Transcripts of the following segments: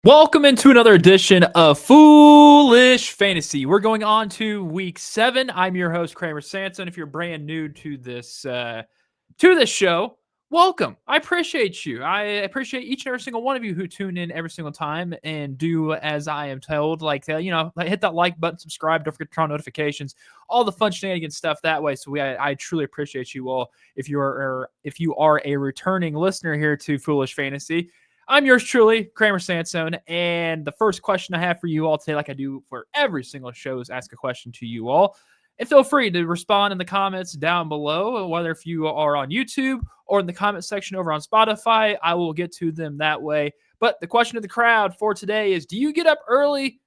Welcome into another edition of Foolish Fantasy. We're going on to week 7. I'm your host Kramer Sansone. If you're brand new to this show, welcome. I appreciate you. I appreciate each and every single one of you who tune in every single time and do as I am told. Hit that like button, subscribe, don't forget to turn on notifications, all the fun shenanigans stuff that way. So I truly appreciate you all. If you are a returning listener here to Foolish Fantasy. I'm yours truly, Kramer Sansone, and the first question I have for you all today, like I do for every single show, is ask a question to you all. And feel free to respond in the comments down below, whether if you are on YouTube or in the comment section over on Spotify. I will get to them that way. But the question of the crowd for today is, do you get up early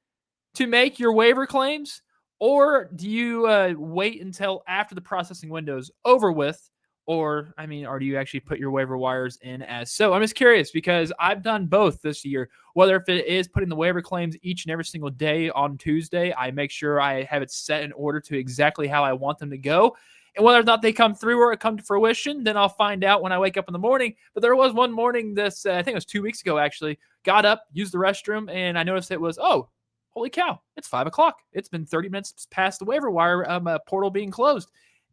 to make your waiver claims, or do you wait until after the processing window is over with? Or do you actually put your waiver wires in as so? I'm just curious because I've done both this year. Whether if it is putting the waiver claims each and every single day on Tuesday, I make sure I have it set in order to exactly how I want them to go. And whether or not they come through or come to fruition, then I'll find out when I wake up in the morning. But there was one morning I think it was 2 weeks ago actually, got up, used the restroom, and I noticed it was, holy cow, it's 5 o'clock. It's been 30 minutes past the waiver wire portal being closed.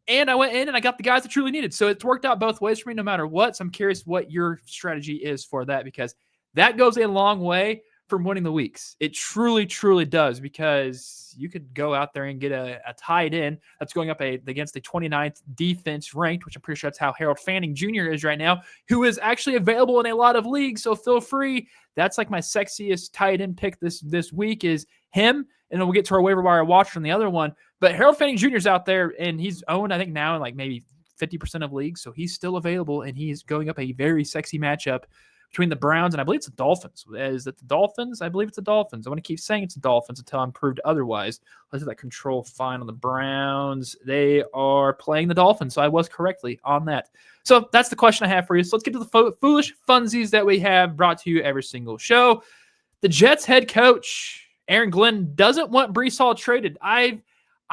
And I went in and I got the guys that truly needed. So it's worked out both ways for me no matter what. So I'm curious what your strategy is for that, because that goes a long way from winning the weeks. It truly, truly does, because you could go out there and get a tight end that's going up against the 29th defense ranked, which I'm pretty sure that's how Harold Fanning Jr. is right now, who is actually available in a lot of leagues. So feel free. That's like my sexiest tight end pick this week is him. And then we'll get to our waiver wire watch from the other one. But Harold Fanning Jr. is out there, and he's owned, I think, now in like maybe 50% of leagues. So he's still available, and he's going up a very sexy matchup between the Browns and I believe it's the Dolphins. Is it the Dolphins? I believe it's the Dolphins. I want to keep saying it's the Dolphins until I'm proved otherwise. Let's do that control fine on the Browns. They are playing the Dolphins, so I was correctly on that. So that's the question I have for you. So let's get to the foolish funsies that we have brought to you every single show. The Jets head coach, Aaron Glenn, doesn't want Breece Hall traded.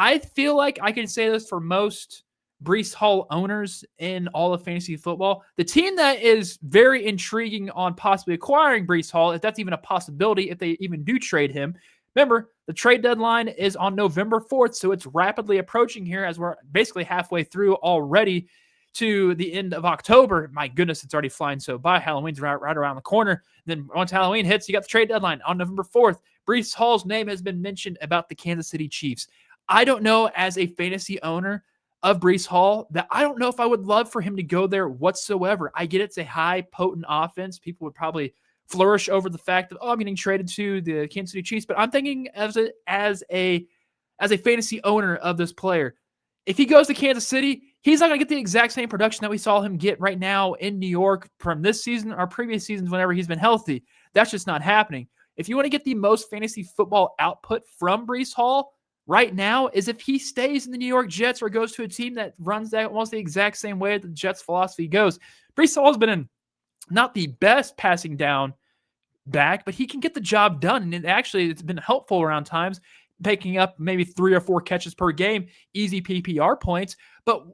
I feel like I can say this for most Breece Hall owners in all of fantasy football. The team that is very intriguing on possibly acquiring Breece Hall, if that's even a possibility, if they even do trade him. Remember, the trade deadline is on November 4th, so it's rapidly approaching here as we're basically halfway through already to the end of October. My goodness, it's already flying so by. Halloween's right around the corner. Then once Halloween hits, you got the trade deadline on November 4th. Breece Hall's name has been mentioned about the Kansas City Chiefs. I don't know, as a fantasy owner of Breece Hall, that I don't know if I would love for him to go there whatsoever. I get it's a high, potent offense. People would probably flourish over the fact that, I'm getting traded to the Kansas City Chiefs. But I'm thinking as a fantasy owner of this player, if he goes to Kansas City, he's not going to get the exact same production that we saw him get right now in New York from this season or previous seasons whenever he's been healthy. That's just not happening. If you want to get the most fantasy football output from Breece Hall right now, is if he stays in the New York Jets or goes to a team that runs that almost the exact same way that the Jets' philosophy goes. Breece Hall has been in not the best passing down back, but he can get the job done. And it's been helpful around times, picking up maybe 3 or 4 catches per game, easy PPR points. But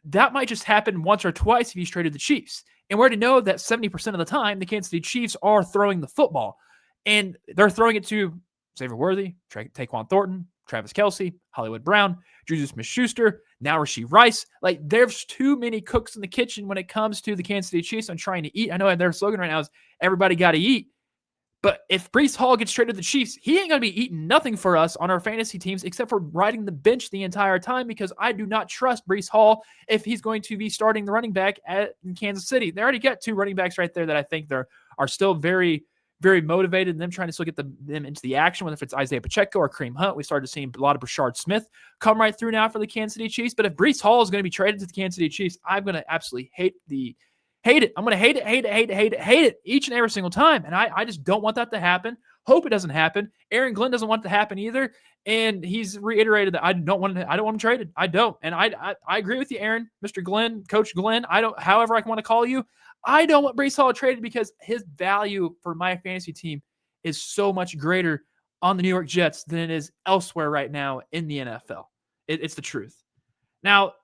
that might just happen once or twice if he's traded the Chiefs. And we're to know that 70% of the time, the Kansas City Chiefs are throwing the football. And they're throwing it to Xavier Worthy, Taquan Thornton, Travis Kelce, Hollywood Brown, Juju Smith-Schuster, now Rashee Rice. Like, there's too many cooks in the kitchen when it comes to the Kansas City Chiefs on trying to eat. I know their slogan right now is everybody got to eat. But if Breece Hall gets traded to the Chiefs, he ain't going to be eating nothing for us on our fantasy teams except for riding the bench the entire time, because I do not trust Breece Hall if he's going to be starting the running back in Kansas City. They already got 2 running backs right there that I think are still very, very motivated, and them trying to still get them into the action, whether it's Isaiah Pacheco or Kareem Hunt. We started seeing a lot of Brashard Smith come right through now for the Kansas City Chiefs. But if Breece Hall is going to be traded to the Kansas City Chiefs, I'm going to absolutely hate it. I'm going to hate it each and every single time. And I just don't want that to happen. Hope it doesn't happen. Aaron Glenn doesn't want it to happen either. And he's reiterated that I don't want him traded. I don't. And I agree with you, Aaron, Mr. Glenn, Coach Glenn. However I want to call you. I don't want Breece Hall traded because his value for my fantasy team is so much greater on the New York Jets than it is elsewhere right now in the NFL. It's the truth. Now,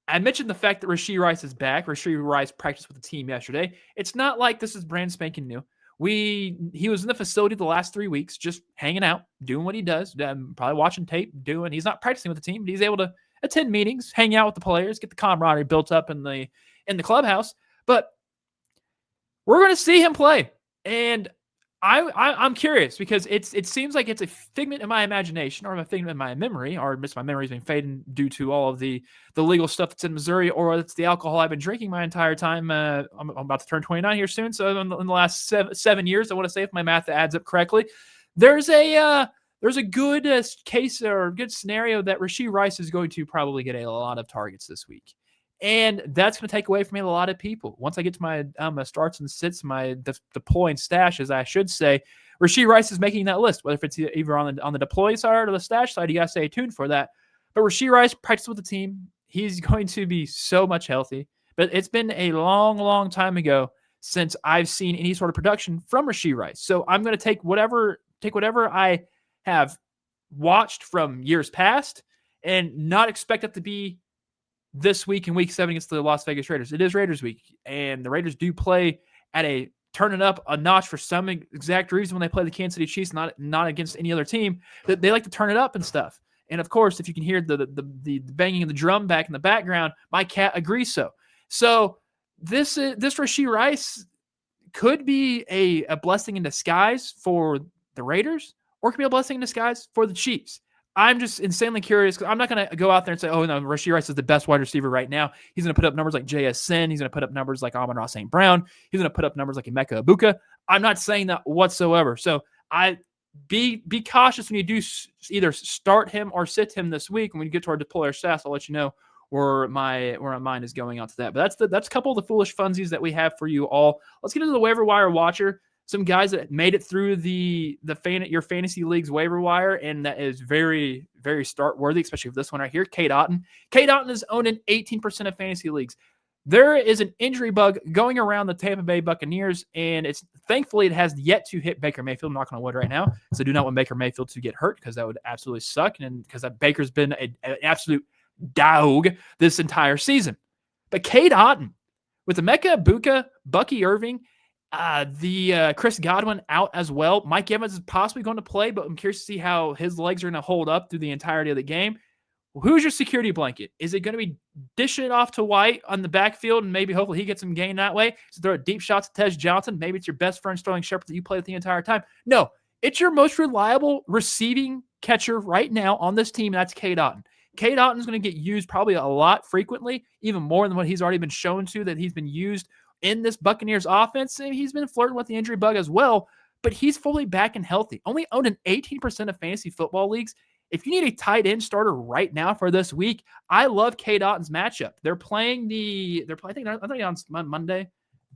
I mentioned the fact that Rashee Rice is back. Rashee Rice practiced with the team yesterday. It's not like this is brand spanking new. He was in the facility the last 3 weeks, just hanging out, doing what he does, probably watching tape, he's not practicing with the team, but he's able to attend meetings, hang out with the players, get the camaraderie built up in the clubhouse. But we're going to see him play, and I'm curious because it seems like it's a figment of my imagination or a figment of my memory, or my memory's been fading due to all of the legal stuff that's in Missouri, or it's the alcohol I've been drinking my entire time. I'm about to turn 29 here soon, so in the last 7 years, I want to say, if my math adds up correctly, there's a good case or good scenario that Rashee Rice is going to probably get a lot of targets this week. And that's going to take away from me a lot of people. Once I get to my starts and sits, my deploy and stashes, I should say, Rashee Rice is making that list. Whether if it's either on the deploy side or the stash side, you got to stay tuned for that. But Rashee Rice practiced with the team. He's going to be so much healthy. But it's been a long, long time ago since I've seen any sort of production from Rashee Rice. So I'm going to take whatever I have watched from years past and not expect it to be this week in week 7 against the Las Vegas Raiders. It is Raiders week, and the Raiders do play at a turning up a notch for some exact reason when they play the Kansas City Chiefs, not against any other team. That they like to turn it up and stuff. And of course, if you can hear the banging of the drum back in the background, my cat agrees so. So this Rashee Rice could be a blessing in disguise for the Raiders, or it could be a blessing in disguise for the Chiefs. I'm just insanely curious because I'm not going to go out there and say, oh, no, Rashee Rice is the best wide receiver right now. He's going to put up numbers like JSN. He's going to put up numbers like Amon-Ra St. Brown. He's going to put up numbers like Emeka Egbuka. I'm not saying that whatsoever. So be cautious when you do either start him or sit him this week. And when you get to our deployer stats, I'll let you know where my mind is going on to that. But that's a couple of the foolish funsies that we have for you all. Let's get into the waiver wire watcher. Some guys that made it through your fantasy league's waiver wire, and that is very, very start worthy, especially for this one right here. Cade Otton. Cade Otton is owned in 18% of fantasy leagues. There is an injury bug going around the Tampa Bay Buccaneers, and thankfully it has yet to hit Baker Mayfield. I'm knocking on wood right now, so I do not want Baker Mayfield to get hurt because that would absolutely suck, and because Baker's been an absolute dog this entire season. But Cade Otton, with Emeka Egbuka, Bucky Irving, Chris Godwin out as well. Mike Evans is possibly going to play, but I'm curious to see how his legs are going to hold up through the entirety of the game. Who's your security blanket? Is it going to be dishing it off to White on the backfield and maybe hopefully he gets some gain that way? So throw deep shots at Tej Johnson. Maybe it's your best friend Sterling Shepard that you play with the entire time. No, it's your most reliable receiving catcher right now on this team. That's Cade Otton. Cade Otton is going to get used probably a lot frequently, even more than what he's already been shown to that he's been used in this Buccaneers offense. He's been flirting with the injury bug as well, but he's fully back and healthy. Only owned in 18% of fantasy football leagues. If you need a tight end starter right now for this week, I love Cade Otton's matchup. They're playing I think on Monday.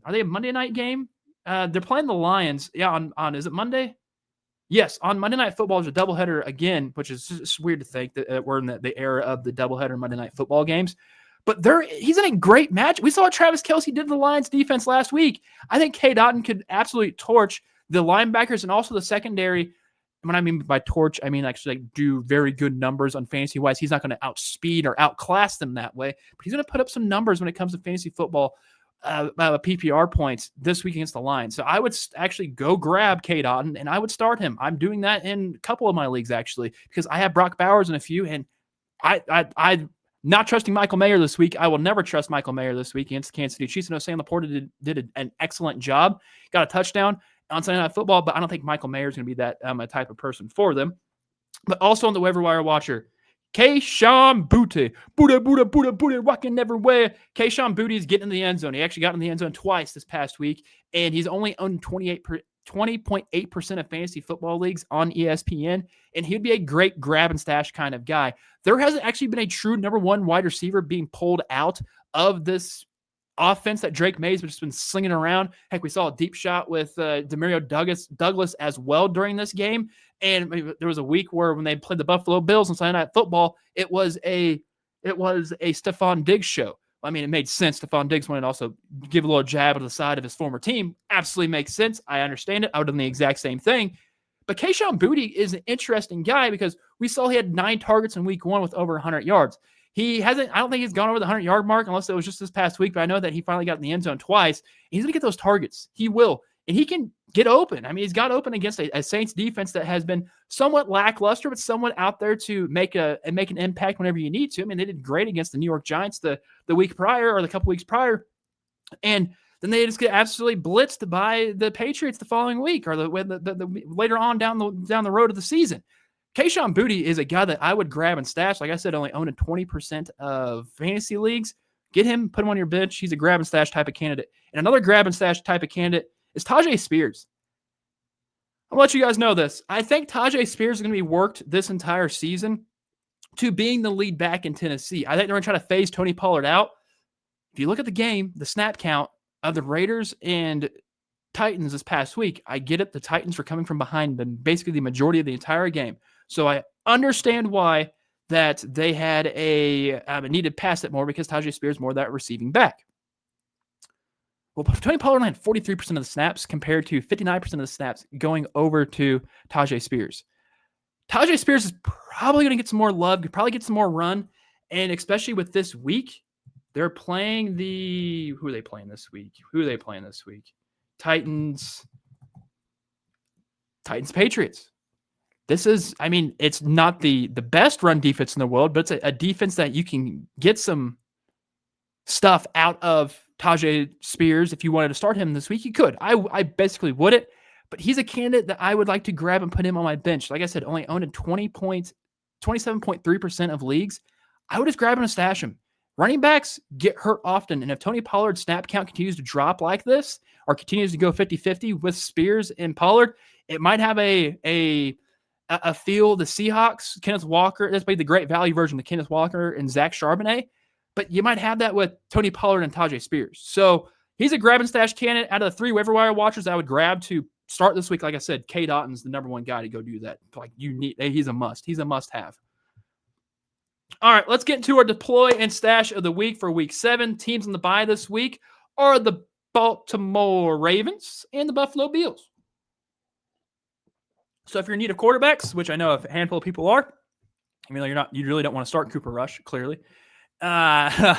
Are they a Monday night game? They're playing the Lions. Yeah, on is it Monday? Yes, on Monday Night Football is a doubleheader again, which is just weird to think that we're in the era of the doubleheader Monday Night Football games. But he's in a great match. We saw what Travis Kelce did to the Lions defense last week. I think Cade Otton could absolutely torch the linebackers and also the secondary. When I mean by torch, I mean actually do very good numbers on fantasy-wise. He's not going to outspeed or outclass them that way, but he's going to put up some numbers when it comes to fantasy football PPR points this week against the Lions. So I would actually go grab Cade Otton, and I would start him. I'm doing that in a couple of my leagues, actually, because I have Brock Bowers in a few, and I'm not trusting Michael Mayer this week. I will never trust Michael Mayer this week against the Kansas City Chiefs. I know Sam Laporta did an excellent job, got a touchdown on Sunday Night Football, but I don't think Michael Mayer is going to be that a type of person for them. But also on the waiver wire watcher, Kayshon Boutte, walking everywhere. Kayshon Boutte is getting in the end zone. He actually got in the end zone twice this past week, and he's only owned 20.8% of fantasy football leagues on ESPN, and he'd be a great grab and stash kind of guy. There hasn't actually been a true number one wide receiver being pulled out of this offense that Drake Mays has just been slinging around. Heck, we saw a deep shot with Demario Douglas as well during this game. And there was a week where when they played the Buffalo Bills on Sunday Night Football, it was a Stephon Diggs show. I mean, it made sense. Stephon Diggs wanted to also give a little jab to the side of his former team. Absolutely makes sense. I understand it. I would have done the exact same thing. But Kayshon Boutte is an interesting guy because we saw he had 9 targets in week 1 with over 100 yards. I don't think he's gone over the 100-yard mark unless it was just this past week, but I know that he finally got in the end zone twice. He's going to get those targets. He will. and he can get open. I mean, he's got open against a Saints defense that has been somewhat lackluster, but somewhat out there to make an impact whenever you need to. I mean, they did great against the New York Giants the week prior or the couple weeks prior, and then they just get absolutely blitzed by the Patriots the following week or the later on down the road of the season. Kayshon Boutte is a guy that I would grab and stash. Like I said, only own 20% of fantasy leagues. Get him, put him on your bench. He's a grab and stash type of candidate. And another grab and stash type of candidate is Tajay Spears. I'll let you guys know this. I think Tajay Spears is going to be worked this entire season to being the lead back in Tennessee. I think they're going to try to phase Tony Pollard out. If you look at the game, the snap count of the Raiders and Titans this past week, I get it. The Titans were coming from behind basically the majority of the entire game. So I understand why that they had needed to pass it more because Tajay Spears more that receiving back. Well, Tony Pollard had 43% of the snaps compared to 59% of the snaps going over to Tajay Spears. Tajay Spears is probably going to get some more love, could probably get some more run, and especially with this week, they're playing who are they playing this week? Titans, Patriots. This is, I mean, it's not the best run defense in the world, but it's a defense that you can get some stuff out of Tajay Spears. If you wanted to start him this week, you could. I basically wouldn't, but he's a candidate that I would like to grab and put him on my bench. Like I said, only owned 27.3% of leagues. I would just grab him and stash him. Running backs get hurt often, and if Tony Pollard's snap count continues to drop like this or continues to go 50-50 with Spears and Pollard, it might have a feel the Seahawks, Kenneth Walker, that's maybe the great value version of Kenneth Walker and Zach Charbonnet, but you might have that with Tony Pollard and Tajay Spears. So he's a grab and stash candidate. Out of the 3 waiver wire watchers I would grab to start this week, like I said, K. Dotton's the number 1 guy to go do that. Like he's a must. He's a must-have. All right, let's get into our deploy and stash of the week for week 7. Teams on the bye this week are the Baltimore Ravens and the Buffalo Bills. So if you're in need of quarterbacks, which I know a handful of people are, I mean, you really don't want to start Cooper Rush, clearly. I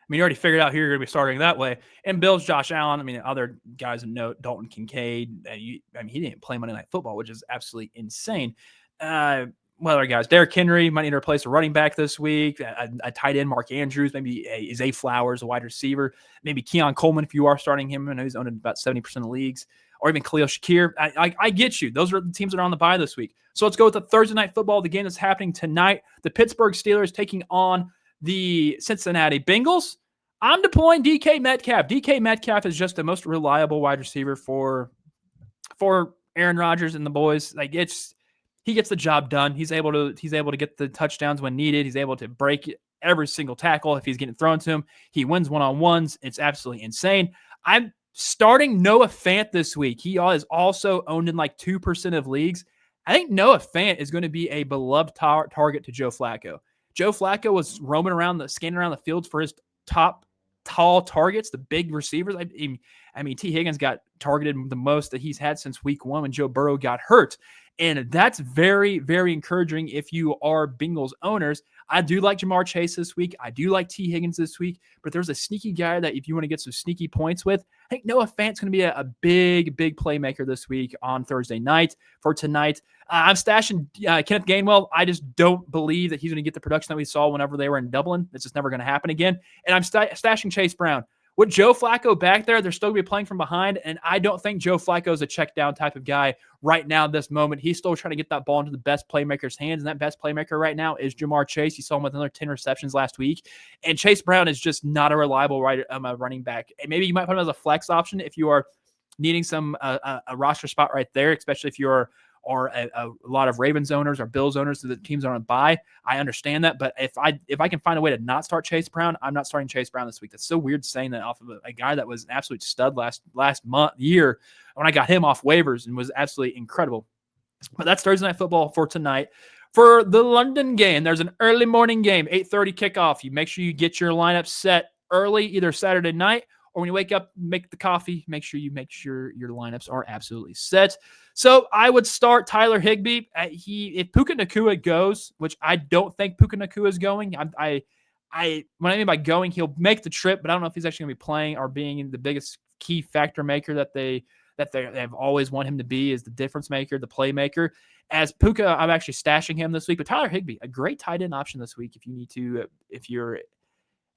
mean, you already figured out who you're going to be starting that way. And Bills, Josh Allen. I mean, other guys to note, Dalton Kincaid. He didn't play Monday Night Football, which is absolutely insane. Other guys, Derrick Henry might need to replace a running back this week. A tight end, Mark Andrews, maybe Zay Flowers, a wide receiver. Maybe Keon Coleman if you are starting him. I know he's owned in about 70% of leagues. Or even Khalil Shakir. I get you. Those are the teams that are on the bye this week. So let's go with the Thursday Night Football, the game that's happening tonight. The Pittsburgh Steelers taking on the Cincinnati Bengals. I'm deploying DK Metcalf. DK Metcalf is just the most reliable wide receiver for Aaron Rodgers and the boys. He gets the job done. He's able to get the touchdowns when needed. He's able to break every single tackle if he's getting thrown to him. He wins one-on-ones. It's absolutely insane. I'm starting Noah Fant this week. He is also owned in like 2% of leagues. I think Noah Fant is going to be a beloved target to Joe Flacco. Joe Flacco was scanning around the fields for his top tall targets, the big receivers. I mean, T. Higgins got targeted the most that he's had since week 1 when Joe Burrow got hurt. And that's very, very encouraging if you are Bengals owners. I do like Jamar Chase this week. I do like T. Higgins this week. But there's a sneaky guy that if you want to get some sneaky points with, I think Noah Fant's going to be a big, big playmaker this week on Thursday night. For tonight, I'm stashing Kenneth Gainwell. I just don't believe that he's going to get the production that we saw whenever they were in Dublin. It's just never going to happen again. And I'm stashing Chase Brown. With Joe Flacco back there, they're still going to be playing from behind, and I don't think Joe Flacco is a check-down type of guy right now at this moment. He's still trying to get that ball into the best playmaker's hands, and that best playmaker right now is Jamar Chase. You saw him with another 10 receptions last week, and Chase Brown is just not a reliable running back. And maybe you might put him as a flex option if you are needing some a roster spot right there, especially if you're a lot of Ravens owners or Bills owners that the teams are on bye. I understand that, but if I can find a way to not start Chase Brown, I'm not starting Chase Brown this week. That's so weird saying that off of a guy that was an absolute stud last year when I got him off waivers and was absolutely incredible. But that's Thursday Night Football for tonight. For the London game, there's an early morning game, 8:30 kickoff. You make sure you get your lineup set early, either Saturday night or when you wake up, make the coffee, make sure your lineups are absolutely set. So I would start Tyler Higbee. If Puka Nacua goes, which I don't think Puka Nacua is going, when I mean by going, he'll make the trip, but I don't know if he's actually going to be playing or being the biggest key factor maker that they that they've always wanted him to be, is the difference maker, the playmaker. As Puka, I'm actually stashing him this week, but Tyler Higbee, a great tight end option this week if you need to,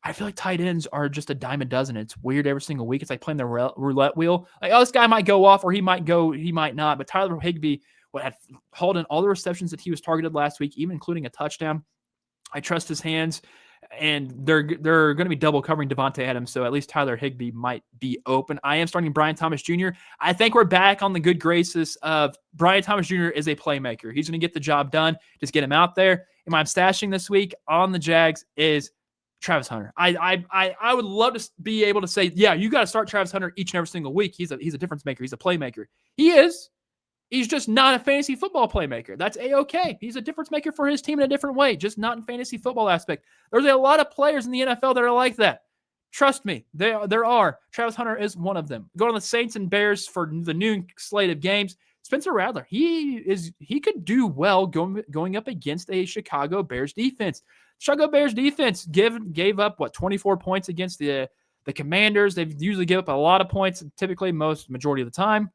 I feel like tight ends are just a dime a dozen. It's weird every single week. It's like playing the roulette wheel. Like, oh, this guy might go off or he might not. But Tyler Higbee had hauled in all the receptions that he was targeted last week, even including a touchdown. I trust his hands, and they're going to be double covering Devontae Adams, so at least Tyler Higbee might be open. I am starting Brian Thomas Jr. I think we're back on the good graces of Brian Thomas Jr. is a playmaker. He's going to get the job done. Just get him out there. And my stashing this week on the Jags is Travis Hunter. I would love to be able to say, yeah, you got to start Travis Hunter each and every single week. He's a difference maker. He's a playmaker. He is. He's just not a fantasy football playmaker. That's A-okay. He's a difference maker for his team in a different way, just not in fantasy football aspect. There's a lot of players in the NFL that are like that. Trust me, there are. Travis Hunter is one of them. Going to the Saints and Bears for the noon slate of games. Spencer Rattler, he could do well going up against a Chicago Bears defense. Chicago Bears defense gave up 24 points against the Commanders. They usually give up a lot of points, typically majority of the time.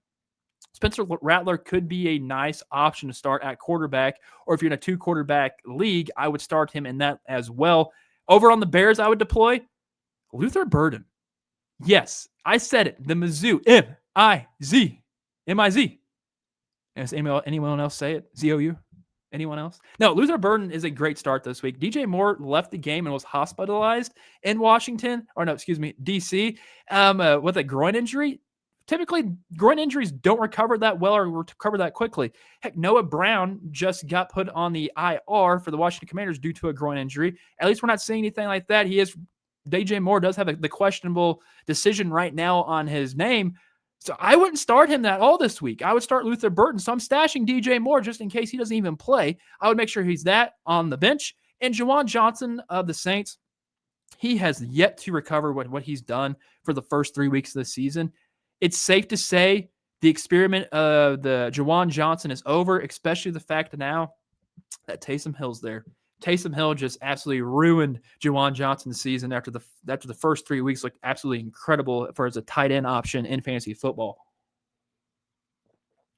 Spencer Rattler could be a nice option to start at quarterback, or if you're in a 2-quarterback league, I would start him in that as well. Over on the Bears, I would deploy Luther Burden. Yes, I said it. The Mizzou, M-I-Z. M-I-Z. Does anyone else say it? Z-O-U? Anyone else? No, Luther Burden is a great start this week. DJ Moore left the game and was hospitalized in D.C. With a groin injury. Typically, groin injuries don't recover that well or recover that quickly. Heck, Noah Brown just got put on the IR for the Washington Commanders due to a groin injury. At least we're not seeing anything like that. DJ Moore does have the questionable decision right now on his name. So I wouldn't start him at all this week. I would start Luther Burden. So I'm stashing DJ Moore just in case he doesn't even play. I would make sure he's that on the bench. And Juwan Johnson of the Saints, he has yet to recover what he's done for the first 3 weeks of the season. It's safe to say the experiment of the Juwan Johnson is over, especially the fact now that Taysom Hill's there. Taysom Hill just absolutely ruined Juwan Johnson's season after the first 3 weeks. Looked absolutely incredible as a tight end option in fantasy football.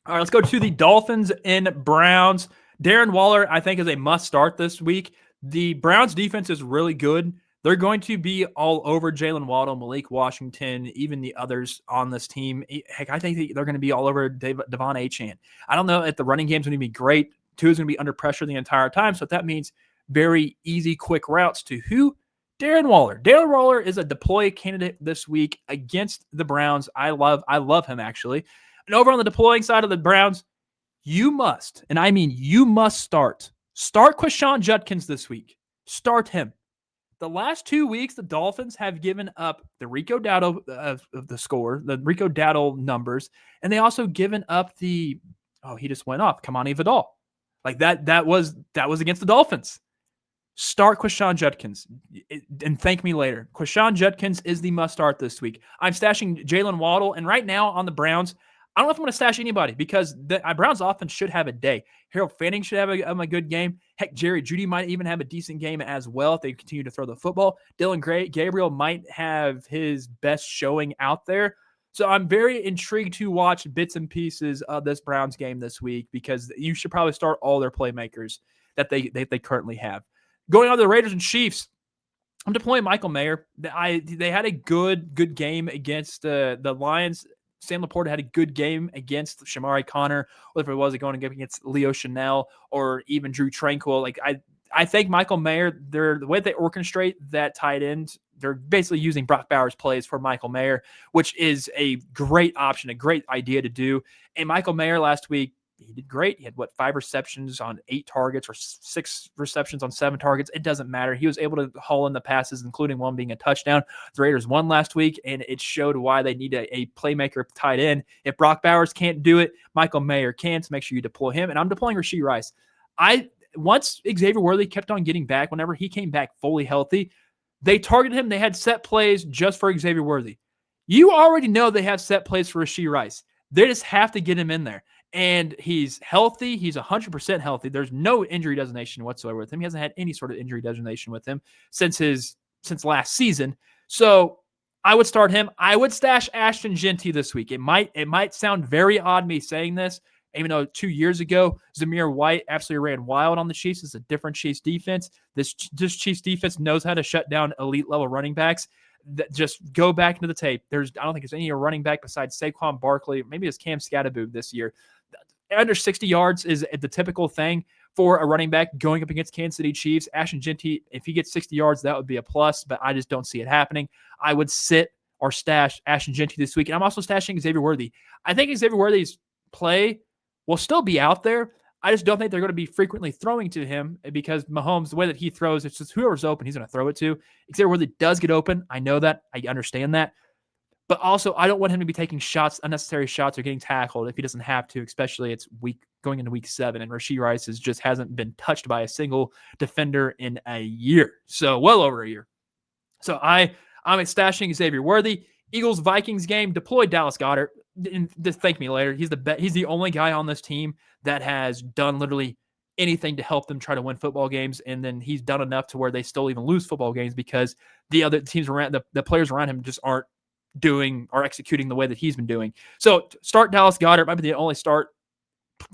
All right, let's go to the Dolphins and Browns. Darren Waller, I think, is a must start this week. The Browns defense is really good. They're going to be all over Jalen Waddle, Malik Washington, even the others on this team. Heck, I think they're going to be all over Devon Achane. I don't know if the running game is going to be great. Tua is going to be under pressure the entire time, so that means very easy, quick routes to who? Darren Waller. Darren Waller is a deploy candidate this week against the Browns. I love him, actually. And over on the deploying side of the Browns, you must, and I mean you must start Quashon Judkins this week. Start him. The last 2 weeks, the Dolphins have given up the Rico Dowdle of the score, the Rico Dowdle numbers, and they also given up he just went off, Kamani Vidal. Like that was against the Dolphins. Start Quashon Judkins and thank me later. Quashon Judkins is the must start this week. I'm stashing Jalen Waddle, and right now on the Browns, I don't know if I'm going to stash anybody because the Browns offense should have a day. Harold Fanning should have a good game. Heck, Jerry Jeudy might even have a decent game as well if they continue to throw the football. Dylan Gabriel might have his best showing out there. So I'm very intrigued to watch bits and pieces of this Browns game this week because you should probably start all their playmakers that they currently have. Going on to the Raiders and Chiefs, I'm deploying Michael Mayer. They had a good game against the Lions. Sam Laporta had a good game against Shamari Connor, whether it was going against Leo Chanel or even Drew Tranquill. Like I think Michael Mayer, the way they orchestrate that tight end, they're basically using Brock Bowers plays for Michael Mayer, which is a great option, a great idea to do. And Michael Mayer last week, he did great. He had 5 receptions on 8 targets or 6 receptions on 7 targets. It doesn't matter. He was able to haul in the passes, including one being a touchdown. The Raiders won last week, and it showed why they need a playmaker tight end. If Brock Bowers can't do it, Michael Mayer can, so make sure you deploy him. And I'm deploying Rashee Rice. Once Xavier Worthy kept on getting back, whenever he came back fully healthy, they targeted him. They had set plays just for Xavier Worthy. You already know they have set plays for Rashee Rice. They just have to get him in there. And he's healthy. He's 100% healthy. There's no injury designation whatsoever with him. He hasn't had any sort of injury designation with him since last season. So I would start him. I would stash Ashton Genty this week. It might sound very odd me saying this, even though 2 years ago, Zamir White absolutely ran wild on the Chiefs. It's a different Chiefs defense. This Chiefs defense knows how to shut down elite level running backs. Just go back into the tape. I don't think there's any running back besides Saquon Barkley. Maybe it's Cam Scatterboot this year. Under 60 yards is the typical thing for a running back going up against Kansas City Chiefs. Ashton Genty, if he gets 60 yards, that would be a plus, but I just don't see it happening. I would sit or stash Ashton Genty this week, and I'm also stashing Xavier Worthy. I think Xavier Worthy's play will still be out there. I just don't think they're going to be frequently throwing to him because Mahomes, the way that he throws, it's just whoever's open, he's going to throw it to. Xavier Worthy does get open. I know that. I understand that. But also, I don't want him to be taking unnecessary shots, or getting tackled if he doesn't have to, especially it's going into week 7, and Rashee Rice just hasn't been touched by a single defender in a year. So, well over a year. So, I'm stashing Xavier Worthy. Eagles-Vikings game, deploy Dallas Goedert. Just thank me later. He's the only guy on this team that has done literally anything to help them try to win football games, and then he's done enough to where they still even lose football games because the other teams around, the players around him just aren't doing or executing the way that he's been doing. So start Dallas Goedert. Might be the only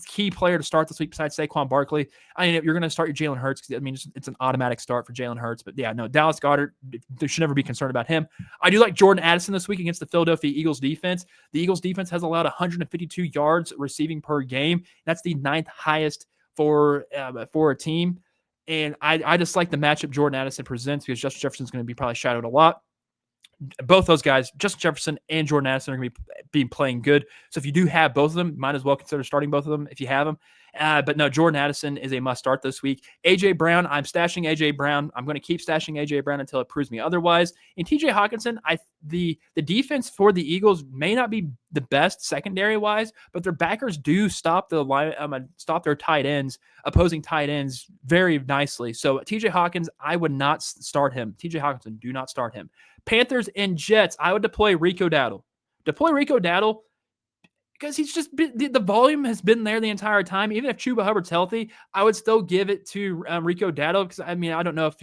key player to start this week besides Saquon Barkley. I mean, if you're going to start your Jalen Hurts, I mean, it's an automatic start for Jalen Hurts. But yeah, no, Dallas Goedert, there should never be concerned about him. I do like Jordan Addison this week against the Philadelphia Eagles defense. The Eagles defense has allowed 152 yards receiving per game. That's the 9th highest for a team. And I just like the matchup Jordan Addison presents because Justin Jefferson's going to be probably shadowed a lot. Both those guys, Justin Jefferson and Jordan Addison, are going to be playing good. So if you do have both of them, might as well consider starting both of them if you have them. But no, Jordan Addison is a must-start this week. A.J. Brown, I'm stashing A.J. Brown. I'm going to keep stashing A.J. Brown until it proves me otherwise. And T.J. Hockenson, the defense for the Eagles may not be the best secondary-wise, but their backers do stop their tight ends, opposing tight ends, very nicely. So T.J. Hawkins, I would not start him. T.J. Hawkinson, do not start him. Panthers and Jets, I would deploy Rico Dowdle. Because he's just been, the volume has been there the entire time. Even if Chuba Hubbard's healthy, I would still give it to Rico Dowdle because, I mean, I don't know if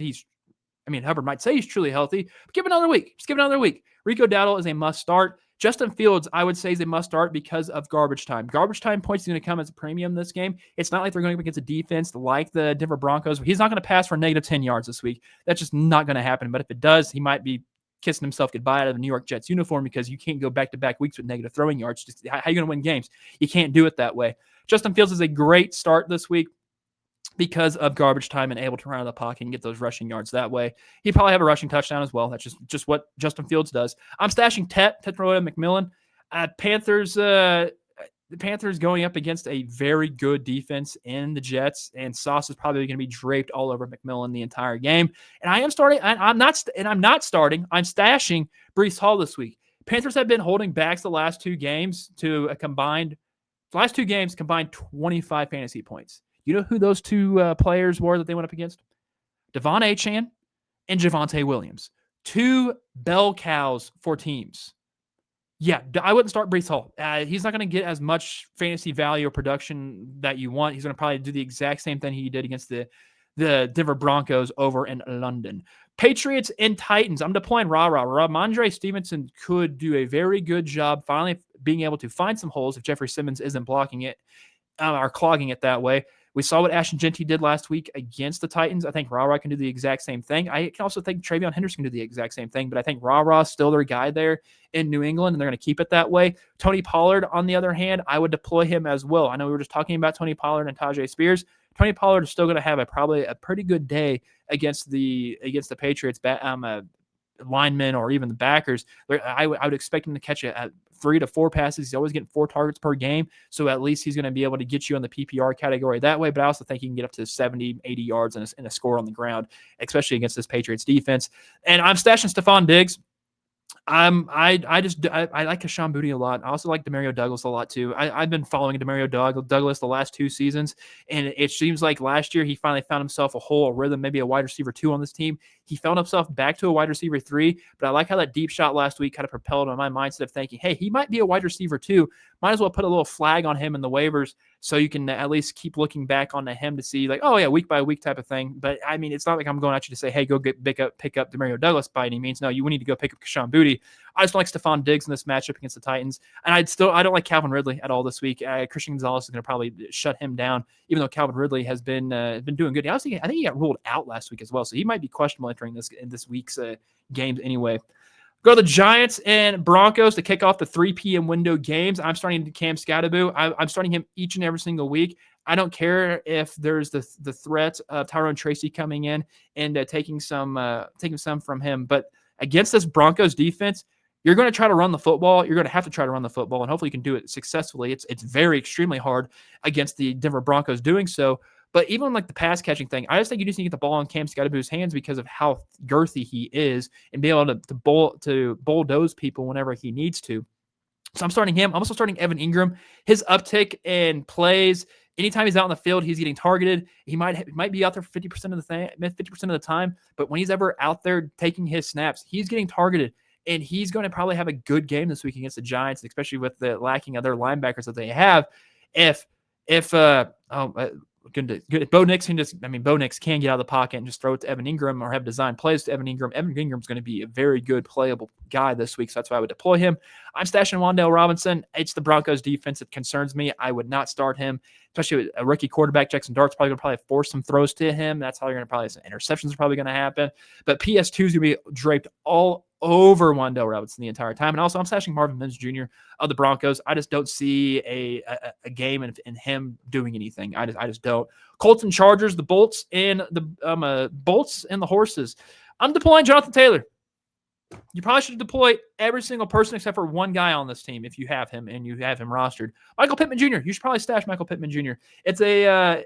Hubbard might say he's truly healthy, but give it another week. Just give it another week. Rico Dowdle is a must start. Justin Fields, I would say, is a must start because of garbage time. Garbage time points are going to come as a premium this game. It's not like they're going up against a defense like the Denver Broncos. He's not going to pass for negative 10 yards this week. That's just not going to happen. But if it does, he might be kissing himself goodbye out of the New York Jets uniform because you can't go back-to-back weeks with negative throwing yards. Just how are you going to win games? You can't do it that way. Justin Fields is a great start this week because of garbage time and able to run out of the pocket and get those rushing yards that way. He'd probably have a rushing touchdown as well. That's just what Justin Fields does. I'm stashing Tetairoa McMillan. The Panthers going up against a very good defense in the Jets, and Sauce is probably going to be draped all over McMillan the entire game. And I'm stashing Breece Hall this week. Panthers have been holding backs the last 2 games to combined 25 fantasy points. You know who those 2 players were that they went up against? Devon Achane and Javonte Williams. 2 bell cows for teams. Yeah, I wouldn't start Breece Hall. He's not going to get as much fantasy value or production that you want. He's going to probably do the exact same thing he did against the Denver Broncos over in London. Patriots and Titans. I'm deploying Ramondre Stevenson could do a very good job finally being able to find some holes if Jeffrey Simmons isn't blocking it or clogging it that way. We saw what Ashton Genty did last week against the Titans. I think Ra can do the exact same thing. I can also think Travion Henderson can do the exact same thing, but I think Ra is still their guy there in New England, and they're going to keep it that way. Tony Pollard, on the other hand, I would deploy him as well. I know we were just talking about Tony Pollard and Tajay Spears. Tony Pollard is still going to have probably a pretty good day against the Patriots linemen or even the backers. I would expect him to catch 3 to 4 passes. He's always getting 4 targets per game, so at least he's going to be able to get you on the PPR category that way, but I also think he can get up to 70, 80 yards and a score on the ground, especially against this Patriots defense. And I'm stashing Stephon Diggs. I like Kayshon Boutte a lot. I also like Demario Douglas a lot too. I've been following Demario Douglas the last 2 seasons, and it seems like last year he finally found himself a rhythm, maybe a wide receiver 2 on this team. He found himself back to a wide receiver 3, but I like how that deep shot last week kind of propelled on my mindset of thinking, hey, he might be a wide receiver 2. Might as well put a little flag on him in the waivers so you can at least keep looking back onto him to see like, oh yeah, week by week type of thing. But I mean, it's not like I'm going at you to say, hey, go pick up Demario Douglas by any means. No, we need to go pick up Kashawn Boutte. I just don't like Stephon Diggs in this matchup against the Titans, and I don't like Calvin Ridley at all this week. Christian Gonzalez is going to probably shut him down, even though Calvin Ridley has been doing good. I think he got ruled out last week as well, so he might be questionable entering this week's games anyway. Go to the Giants and Broncos to kick off the 3 p.m. window games. I'm starting Cam Scatterbo. I'm starting him each and every single week. I don't care if there's the threat of Tyrone Tracy coming in and taking some from him. But against this Broncos defense, you're going to try to run the football. You're going to have to try to run the football, and hopefully you can do it successfully. It's very extremely hard against the Denver Broncos doing so. But even like the pass catching thing, I just think you just need to get the ball in Cam Scatterbo's hands because of how girthy he is and be able to bulldoze people whenever he needs to. So I'm starting him. I'm also starting Evan Ingram. His uptick in plays, anytime he's out in the field, he's getting targeted. He might be out there for 50% of the time, but when he's ever out there taking his snaps, he's getting targeted. And he's going to probably have a good game this week against the Giants, especially with the lacking other linebackers that they have. Bo Nix can get out of the pocket and just throw it to Evan Ingram or have design plays to Evan Ingram. Evan Ingram's going to be a very good playable guy this week, so that's why I would deploy him. I'm stashing Wan'Dale Robinson. It's the Broncos defense that concerns me. I would not start him, especially with a rookie quarterback. Jackson Dart's probably going to force some throws to him. That's how you're going to probably some interceptions are probably going to happen. But PS2 is going to be draped all over Wan'Dale Robinson the entire time. And also, I'm stashing Marvin Mims Jr. of the Broncos. I just don't see a game in him doing anything. I just don't. Colts and Chargers, the Bolts and the Horses. I'm deploying Jonathan Taylor. You probably should deploy every single person except for one guy on this team if you have him and you have him rostered. Michael Pittman Jr. You should probably stash Michael Pittman Jr. Hold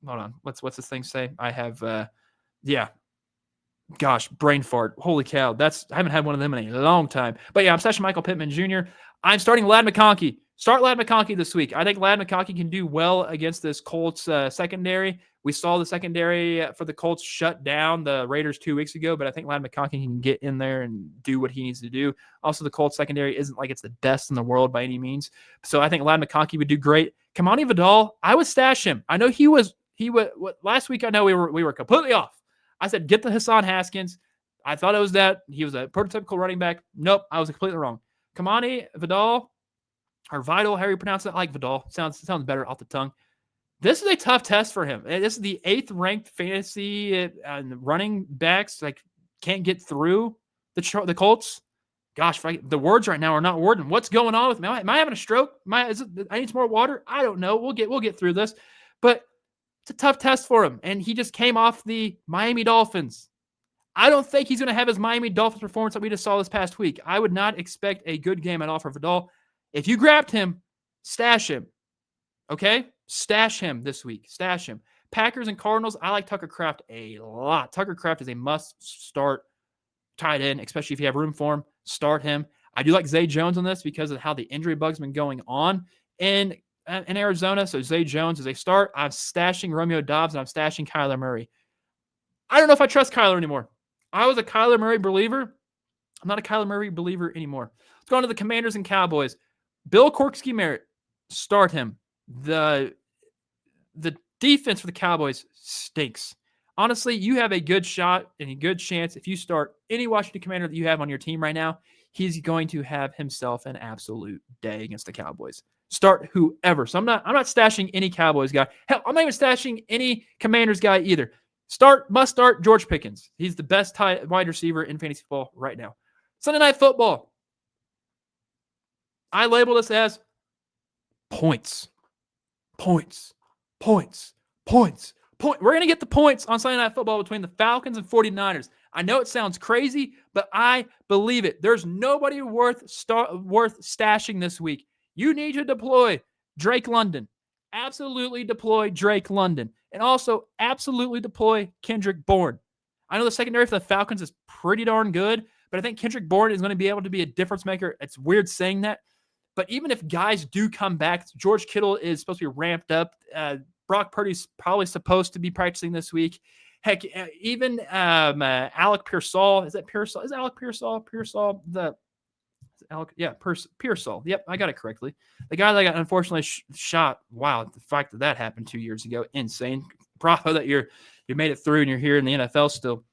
on. What's this thing say? I have Gosh, brain fart. Holy cow. I haven't had one of them in a long time. But yeah, I'm stashing Michael Pittman Jr. I'm starting Ladd McConkey. Start Ladd McConkey this week. I think Ladd McConkey can do well against this Colts secondary. We saw the secondary for the Colts shut down the Raiders 2 weeks ago, but I think Ladd McConkey can get in there and do what he needs to do. Also, the Colts secondary isn't like it's the best in the world by any means. So I think Ladd McConkey would do great. Kamani Vidal, I would stash him. I know he was last week. I know we were completely off. I said, get the Hassan Haskins. I thought it was that. He was a prototypical running back. Nope, I was completely wrong. Kamani Vidal, or Vidal, how you pronounce it? I like Vidal. Sounds better off the tongue. This is a tough test for him. This is the 8th ranked fantasy running backs. Can't get through the Colts. Gosh, the words right now are not wording. What's going on with me? Am I having a stroke? I need some more water? I don't know. We'll get through this. But it's a tough test for him, and he just came off the Miami Dolphins. I don't think he's going to have his Miami Dolphins performance that we just saw this past week. I would not expect a good game at all for Vidal. If you grabbed him, stash him. Okay? Stash him this week. Stash him. Packers and Cardinals, I like Tucker Kraft a lot. Tucker Kraft is a must-start tight end, especially if you have room for him. Start him. I do like Zay Jones on this because of how the injury bug's been going on in Arizona. So Zay Jones is a start. I'm stashing Romeo Doubs, and I'm stashing Kyler Murray. I don't know if I trust Kyler anymore. I was a Kyler Murray believer. I'm not a Kyler Murray believer anymore. Let's go on to the Commanders and Cowboys. Bill Korksky-Merritt, start him. The defense for the Cowboys stinks. Honestly, you have a good shot and a good chance if you start any Washington Commander that you have on your team right now, he's going to have himself an absolute day against the Cowboys. Start whoever. So I'm not stashing any Cowboys guy. Hell, I'm not even stashing any Commanders guy either. Must start George Pickens. He's the best wide receiver in fantasy football right now. Sunday Night Football. I label this as points. Points. Points. Points. We're going to get the points on Sunday Night Football between the Falcons and 49ers. I know it sounds crazy, but I believe it. There's nobody worth stashing this week. You need to deploy Drake London. Absolutely deploy Drake London. And also absolutely deploy Kendrick Bourne. I know the secondary for the Falcons is pretty darn good, but I think Kendrick Bourne is going to be able to be a difference maker. It's weird saying that. But even if guys do come back, George Kittle is supposed to be ramped up. Brock Purdy's probably supposed to be practicing this week. Heck, even Alec Pearsall. Is that Pearsall? Is Alec Pearsall? Pearsall. Yep, I got it correctly. The guy that got unfortunately shot. Wow, the fact that happened 2 years ago, insane. Bravo that you made it through and you're here in the NFL still.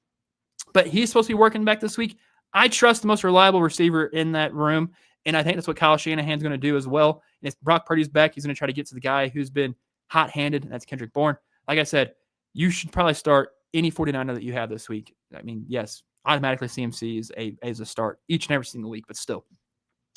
But he's supposed to be working back this week. I trust the most reliable receiver in that room, and I think that's what Kyle Shanahan's going to do as well. And if Brock Purdy's back, he's going to try to get to the guy who's been hot-handed, and that's Kendrick Bourne. Like I said, you should probably start any 49er that you have this week. I mean, yes, automatically CMC is a start each and every single week, but still.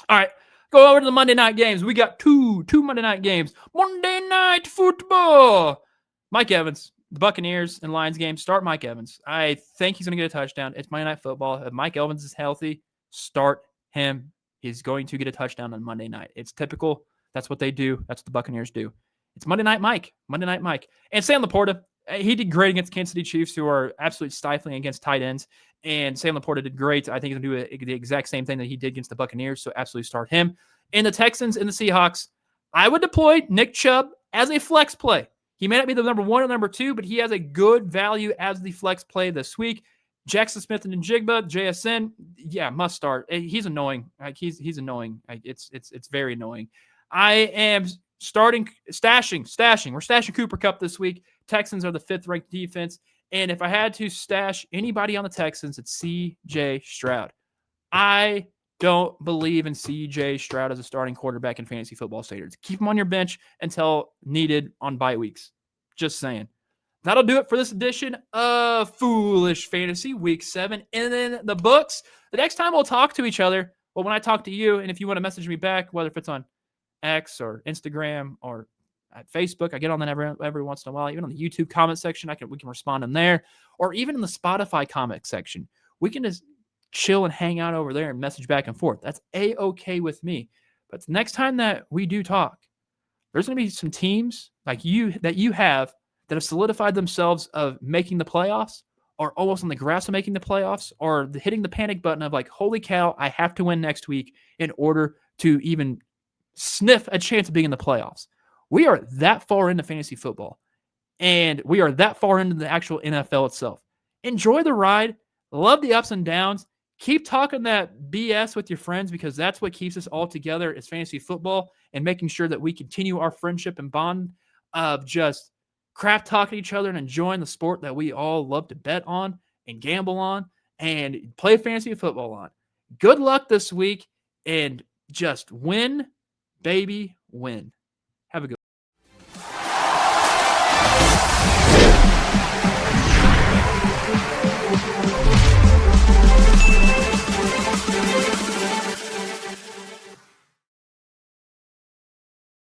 All right, go over to the Monday night games. We got two Monday night games. Monday Night Football. Mike Evans, the Buccaneers and Lions game. Start Mike Evans. I think he's going to get a touchdown. It's Monday Night Football. If Mike Evans is healthy, start him. He's going to get a touchdown on Monday night. It's typical. That's what they do. That's what the Buccaneers do. It's Monday Night Mike. Monday Night Mike. And Sam Laporta, he did great against Kansas City Chiefs, who are absolutely stifling against tight ends. And Sam Laporta did great. I think he's going to do the exact same thing that he did against the Buccaneers, so absolutely start him. And the Texans and the Seahawks, I would deploy Nick Chubb as a flex play. He may not be the number one or number two, but he has a good value as the flex play this week. Jackson Smith and Njigba, JSN, yeah, must start. He's annoying. Like he's annoying. Like it's very annoying. I am stashing. We're stashing Cooper Kupp this week. Texans are the 5th ranked defense, and if I had to stash anybody on the Texans, it's C.J. Stroud. I don't believe in C.J. Stroud as a starting quarterback in fantasy football standards. Keep him on your bench until needed on bye weeks. Just saying. That'll do it for this edition of Foolish Fantasy Week 7. And then the books. The next time we'll talk to each other, well, when I talk to you, and if you want to message me back, whether if it's on X or Instagram or at Facebook, I get on that every once in a while. Even on the YouTube comment section, we can respond in there. Or even in the Spotify comment section. We can just chill and hang out over there and message back and forth. That's A-okay with me. But the next time that we do talk, there's going to be some teams like you that have solidified themselves of making the playoffs or almost on the grass of making the playoffs or hitting the panic button of like, holy cow, I have to win next week in order to even sniff a chance of being in the playoffs. We are that far into fantasy football, and we are that far into the actual NFL itself. Enjoy the ride. Love the ups and downs. Keep talking that BS with your friends because that's what keeps us all together is fantasy football and making sure that we continue our friendship and bond of just crap talking to each other and enjoying the sport that we all love to bet on and gamble on and play fantasy football on. Good luck this week and just win, baby, win.